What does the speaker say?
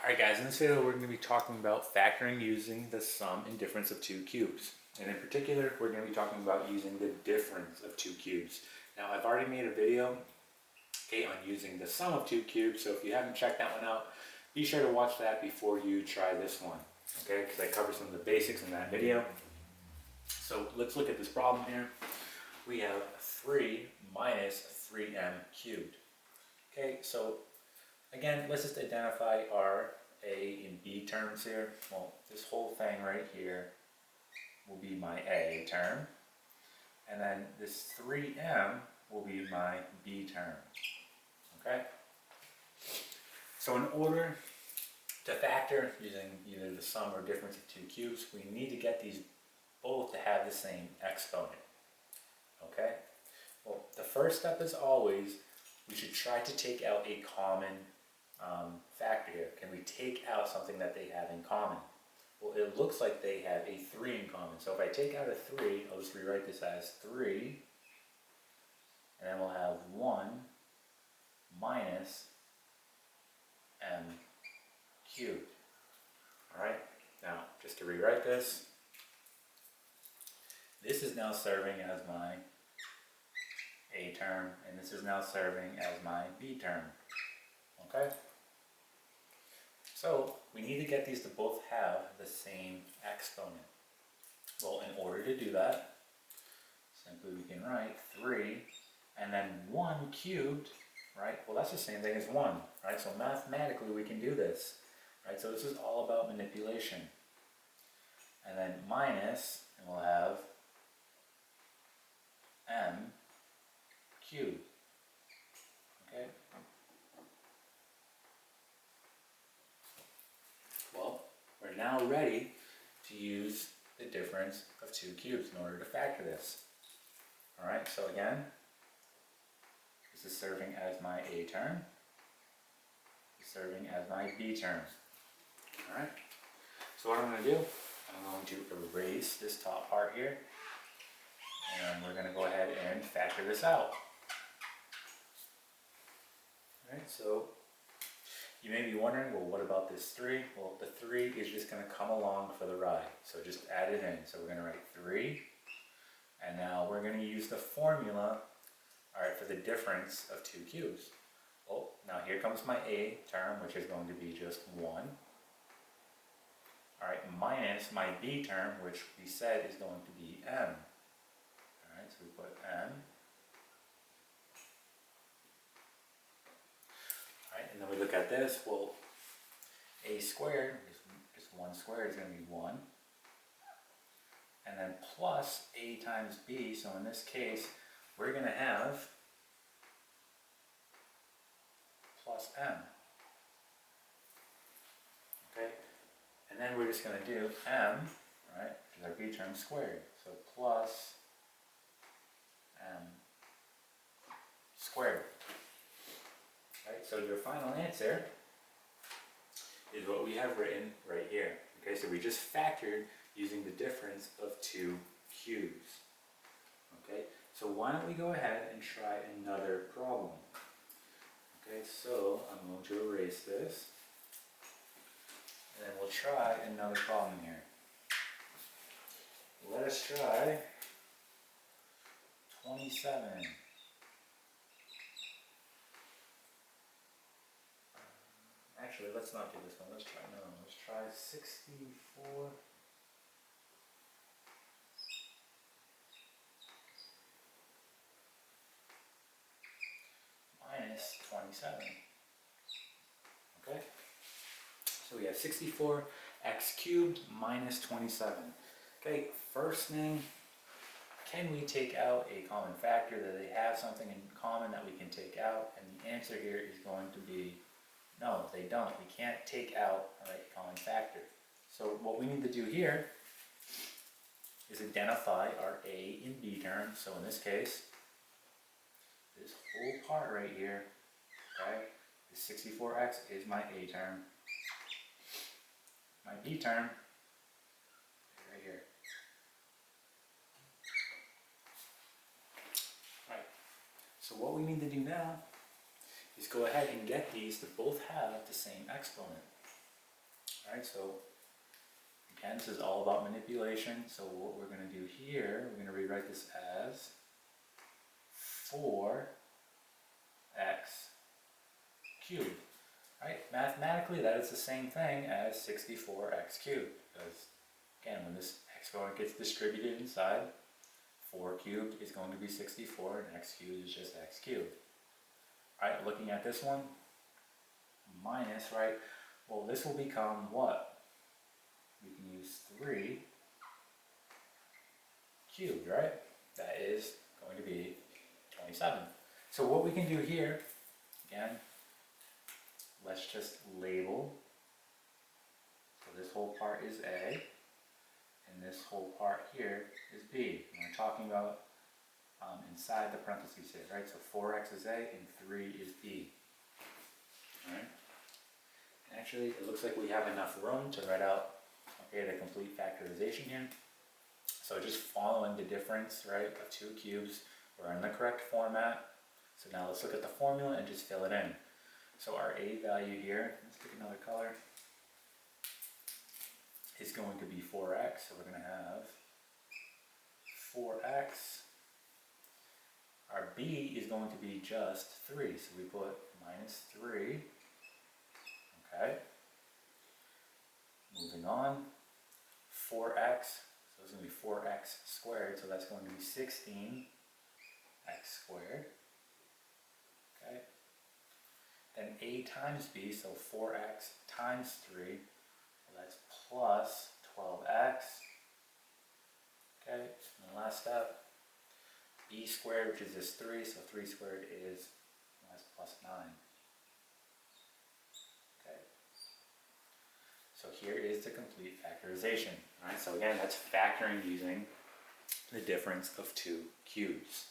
Alright guys, in this video we're going to be talking about factoring using the sum and difference of two cubes. And in particular, we're going to be talking about using the difference of two cubes. Now I've already made a video on using the sum of two cubes, so if you haven't checked that one out, be sure to watch that before you try this one. Okay, because I cover some of the basics in that video. So let's look at this problem here. We have 3 minus 3m cubed. Okay, so again, let's just identify our A and B terms here. Well, this whole thing right here will be my A term, and then this 3m will be my B term. Okay? So in order to factor using either the sum or difference of two cubes, we need to get these both to have the same exponent. Okay? Well, the first step is always, we should try to take out a common factor here. Can we take out something that they have in common? Well, it looks like they have a 3 in common. So if I take out a 3, I'll just rewrite this as 3, and then we'll have 1 minus m cubed. Alright, now just to rewrite this, this is now serving as my A term, and this is now serving as my B term. Okay? So we need to get these to both have the same exponent. Well, in order to do that, simply we can write 3 and then 1 cubed, right? Well, that's the same thing as 1, right? So mathematically we can do this, right? So this is all about manipulation. And then minus, and we'll have m cubed. Okay? Well, we're now ready to use the difference of two cubes in order to factor this. Alright, so again, this is serving as my A term, this is serving as my B term. Alright, so what I'm going to do, I'm going to erase this top part here, and we're going to go ahead and factor this out. Alright, so you may be wondering, well, what about this 3? Well, the 3 is just going to come along for the ride, so just add it in. So we're going to write 3, and now we're going to use the formula, alright, for the difference of two cubes. Well, now here comes my A term, which is going to be just 1. Alright, minus my B term, which we said is going to be m. Alright, so we put m. Alright, and then we look at this, well, A squared, just 1 squared is going to be 1. And then plus A times B, so in this case, we're going to have plus m. Okay, and then we're just going to do m, right, which is our B term squared. So plus m squared. Right, so your final answer is what we have written right here. Okay, so we just factored using the difference of two cubes. Okay, so why don't we go ahead and try another problem. Okay, so I'm going to erase this, and then we'll try another problem here. Let us try 27. Actually, let's not do this one. Let's try 64. Minus 27. Okay? So we have 64x cubed minus 27. Okay, first thing, can we take out a common factor? That they have something in common that we can take out? And the answer here is going to be no, they don't. We can't take out a common factor. So what we need to do here is identify our A and B terms. So in this case, this whole part right here, okay, the 64x is my A term. My B term is right here. Right. So what we need to do now is go ahead and get these to both have the same exponent. Alright, so again, this is all about manipulation. So what we're going to do here, we're going to rewrite this as 4x cubed. Right? Mathematically, that is the same thing as 64x cubed. Because, again, when this exponent gets distributed inside, 4 cubed is going to be 64, and x cubed is just x cubed. Alright, looking at this one, minus, right? Well, this will become what? We can use 3 cubed, right? That is going to be 27. So what we can do here, again, let's just label. So this whole part is A, and this whole part here is B. And we're talking about inside the parentheses here, right? So 4x is A and 3 is B. Alright? Actually, it looks like we have enough room to write out, okay, the complete factorization here. So just following the difference, right, of 2 cubes, we're in the correct format. So now let's look at the formula and just fill it in. So our A value here, let's pick another color, is going to be 4x. So we're going to have 4x. Our B is going to be just 3. So we put minus 3. Okay. Moving on. 4x. So it's going to be 4x squared. So that's going to be 16x squared. Okay. Then A times B, so 4x times 3, well, that's plus 12x. Okay, and the last step, B squared, which is this 3, so 3 squared is, well, that's plus 9. Okay, so here is the complete factorization. Alright, so again, that's factoring using the difference of 2 cubes.